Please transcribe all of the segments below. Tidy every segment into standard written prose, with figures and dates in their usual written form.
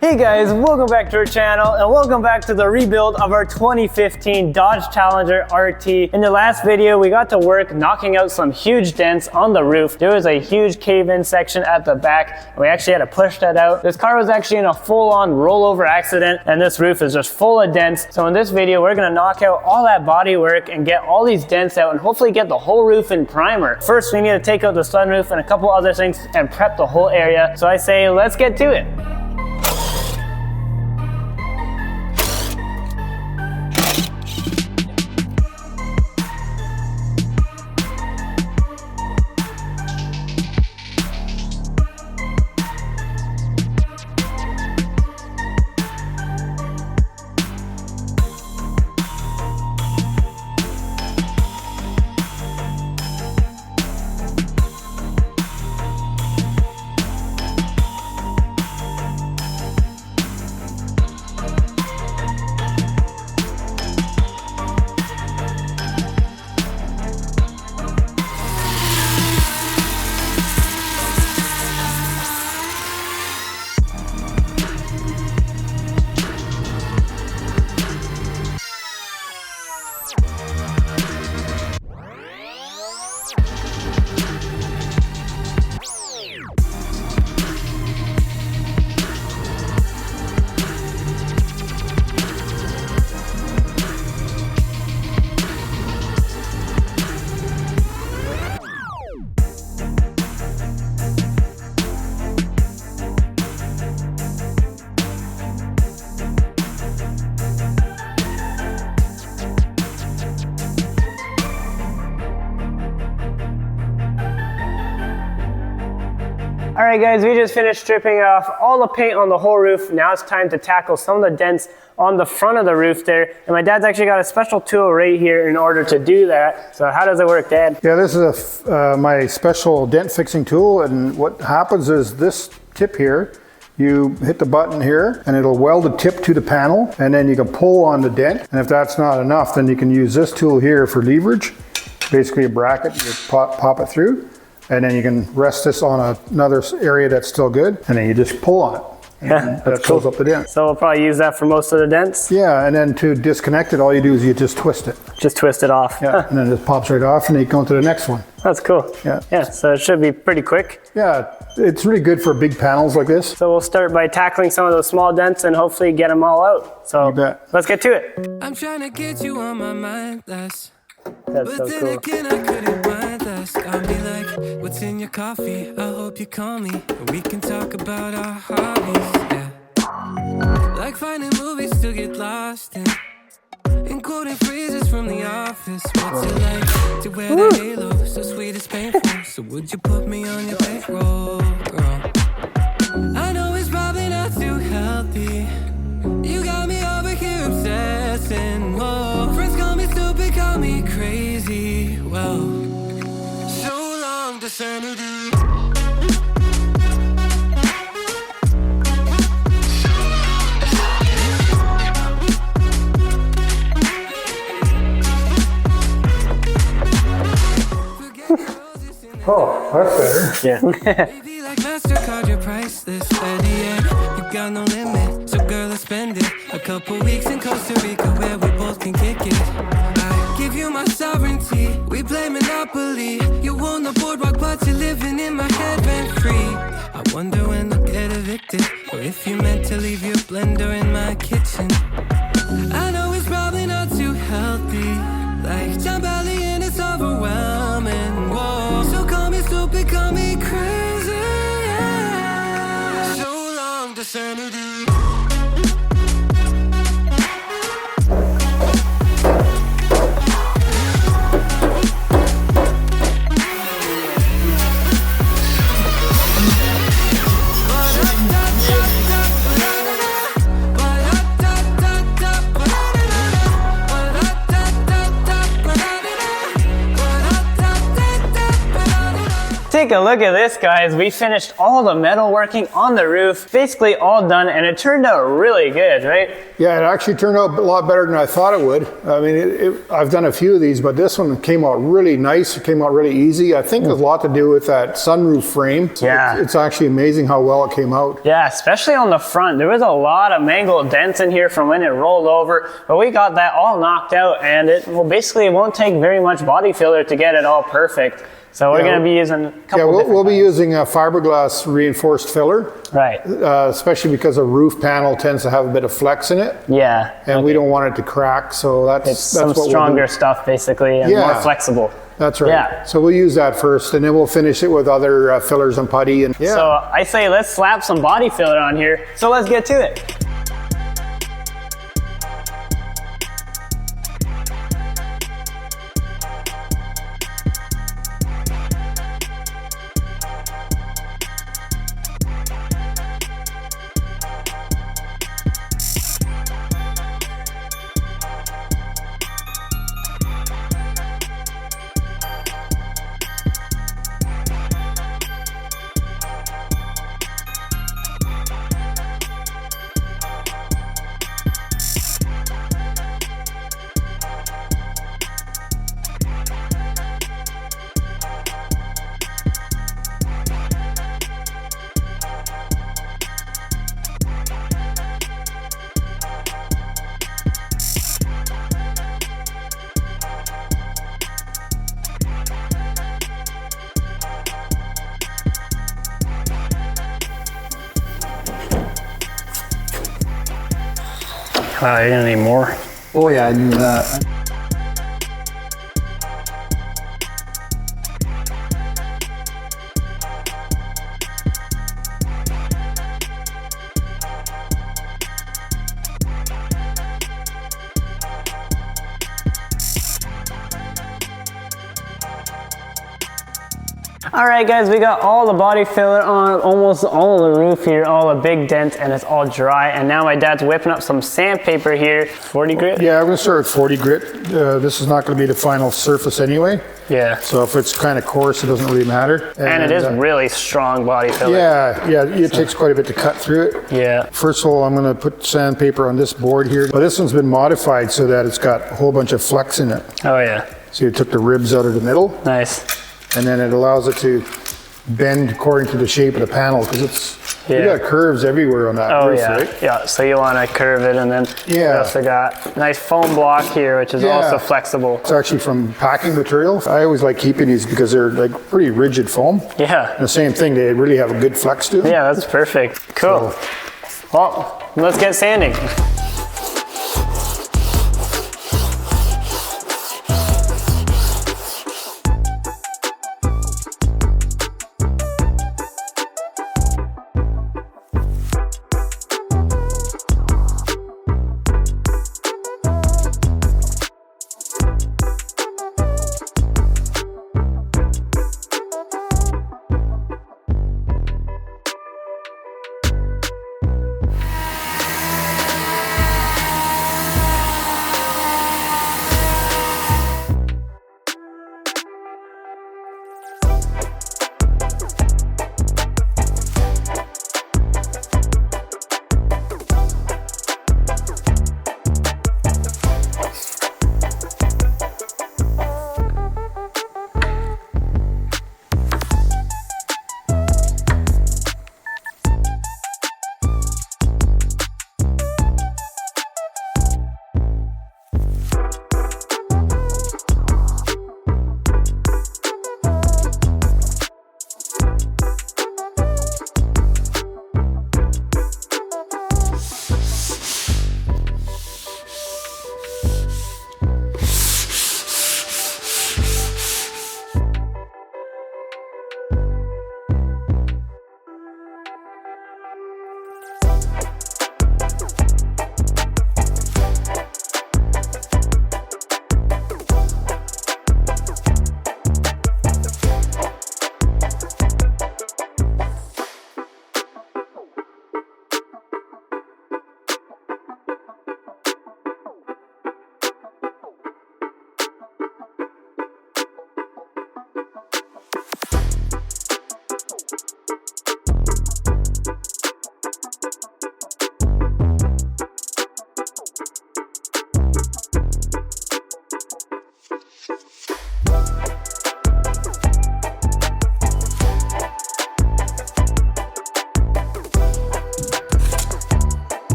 Hey guys, welcome back to our channel and welcome back to the rebuild of our 2015 Dodge Challenger RT. In the last video, we got to work knocking out some huge dents on the roof. There was a huge cave-in section at the back and we actually had to push that out. This car was actually in a full-on rollover accident and this roof is just full of dents. So in this video, we're gonna knock out all that body work and get all these dents out and hopefully get the whole roof in primer. First, we need to take out the sunroof and a couple other things and prep the whole area. So I say, let's get to it. Alright guys, we just finished stripping off all the paint on the whole roof. Now it's time to tackle some of the dents on the front of the roof there. And my dad's actually got a special tool right here in order to do that. So how does it work, Dad? Yeah, this is my special dent fixing tool, and what happens is this tip here, you hit the button here and it'll weld the tip to the panel, and then you can pull on the dent. And if that's not enough, then you can use this tool here for leverage. Basically a bracket, you pop it through. And then you can rest this on another area that's still good, and then you just pull on it. Yeah, that pulls up the dent. So we'll probably use that for most of the dents? Yeah, and then to disconnect it, all you do is you just twist it. Just twist it off. Yeah, and then it pops right off, and then you go to the next one. That's cool. Yeah. Yeah, so it should be pretty quick. Yeah, it's really good for big panels like this. So we'll start by tackling some of those small dents and hopefully get them all out. So You bet. Let's get to it. I'm trying to get you on my mind less. That's so cool. Again, I couldn't mind less. I'll be like, what's in your coffee? I hope you call me and we can talk about our hobbies. Yeah. Like finding movies to get lost in, and quoting phrases from The Office. What's it like to wear the halo? So sweet it's painful. So would you put me on your payroll, girl? I know it's probably not too healthy. You got me over here obsessing. Whoa, friends call me stupid, call me crazy. Well, so long to sanity. Oh, that's better. Yeah. Baby, like MasterCard, you're priceless. At the end, you got no limit. So girl, let's spend it. A couple weeks in Costa Rica where we both can kick it. I give you my sovereignty. We play Monopoly. You own the boardwalk, but you're living in my head rent free. I wonder when I'll get evicted, or if you meant to leave your blender in my kitchen. I know it's probably not too healthy. Like John Belly and it's overwhelming. Whoa, so call me stupid, call me crazy. Yeah. So long to sanity. take a look at this, guys. We finished all the metal working on the roof, basically all done, and it turned out really good, right? Yeah, it actually turned out a lot better than I thought it would. I mean, I've done a few of these, but this one came out really nice. It came out really easy. I think there's a lot to do with that sunroof frame. Yeah. It's actually amazing how well it came out. Yeah, especially on the front. There was a lot of mangled dents in here from when it rolled over, but we got that all knocked out, and it basically won't take very much body filler to get it all perfect. So we're going to be using a couple we'll be using a fiberglass reinforced filler. Right. Especially because a roof panel tends to have a bit of flex in it. Yeah. And we don't want it to crack, so that's some what stronger stuff basically, and more flexible. That's right. Yeah. So we'll use that first, and then we'll finish it with other fillers and putty. And So I say let's slap some body filler on here. So let's get to it. Wow, you're gonna need more. Oh yeah, I knew that. All right, guys, we got all the body filler on almost all of the roof here, all the big dent, and it's all dry. And now my dad's whipping up some sandpaper here. 40 grit? Yeah, I'm gonna start with 40 grit. This is not gonna be the final surface anyway. Yeah. So if it's kind of coarse, it doesn't really matter. And it is really strong body filler. Yeah, it takes quite a bit to cut through it. Yeah. First of all, I'm gonna put sandpaper on this board here. But this one's been modified so that it's got a whole bunch of flex in it. Oh yeah. So you took the ribs out of the middle. Nice. And then it allows it to bend according to the shape of the panel, because you got curves everywhere on that roof, right? Yeah, so you want to curve it, and then we also got nice foam block here, which is also flexible. It's actually from packing material. I always like keeping these because they're like pretty rigid foam. Yeah. And the same thing, they really have a good flex to them. Yeah, that's perfect. Cool. So, well, let's get sanding.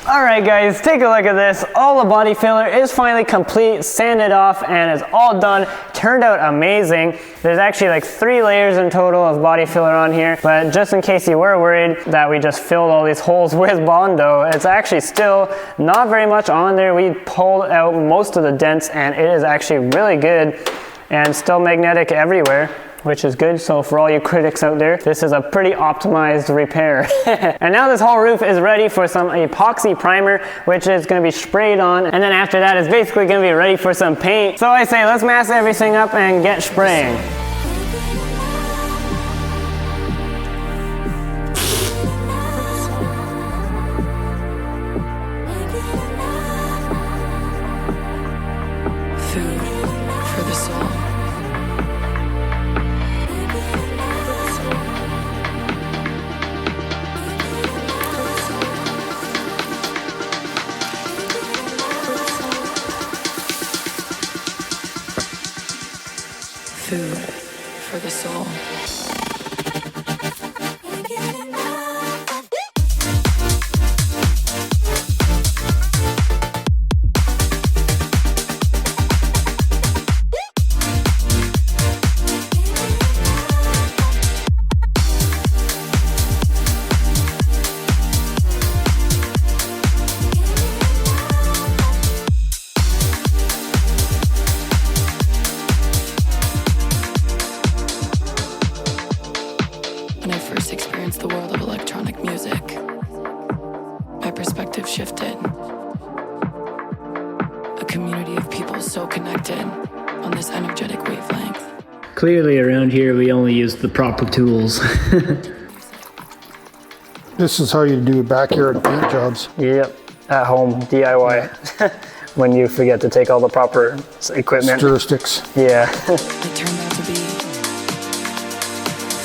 All right guys, take a look at this. All the body filler is finally complete, sanded off, and it's all done. Turned out amazing. There's actually like 3 layers in total of body filler on here, but just in case you were worried that we just filled all these holes with Bondo, it's actually still not very much on there. We pulled out most of the dents and it is actually really good and still magnetic everywhere, which is good. So for all you critics out there, this is a pretty optimized repair. And now this whole roof is ready for some epoxy primer, which is going to be sprayed on. And then after that, it's basically going to be ready for some paint. So I say, let's mask everything up and get spraying. Food for the soul. Food for the soul. When I first experienced the world of electronic music, my perspective shifted. A community of people so connected on this energetic wavelength. Clearly around here, we only use the proper tools. This is how you do backyard paint jobs. Yep, at home, DIY. When you forget to take all the proper equipment. Stir sticks. Yeah. It turned out to be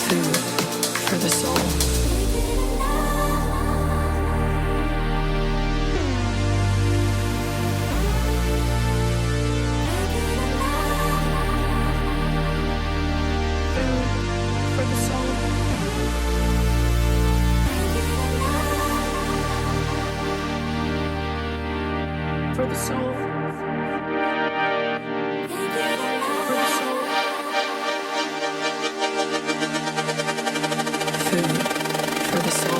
food for the soul. For the soul. For the soul. For the soul. Food for the soul.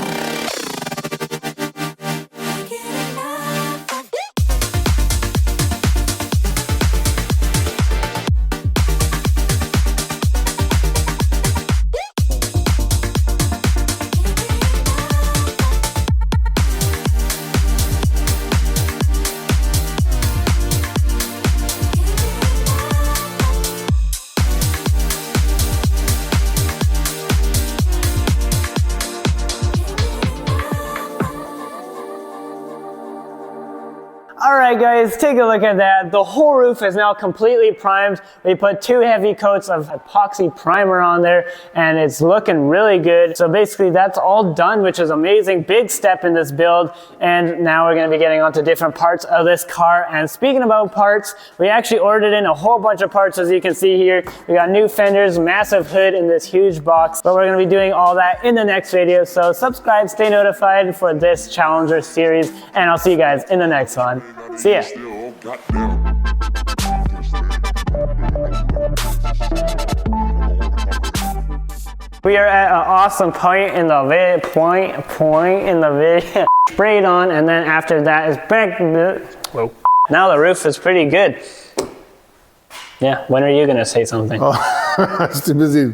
All right guys, take a look at that. The whole roof is now completely primed. We put 2 heavy coats of epoxy primer on there and it's looking really good. So basically that's all done, which is amazing. Big step in this build. And now we're gonna be getting onto different parts of this car. And speaking about parts, we actually ordered in a whole bunch of parts, as you can see here. We got new fenders, massive hood in this huge box, but we're gonna be doing all that in the next video. So subscribe, stay notified for this Challenger series, and I'll see you guys in the next one. See ya. We are at an awesome point in the video. Sprayed on, and then after that is back. Whoa. Now the roof is pretty good. Yeah, when are you gonna say something? Oh, I was too busy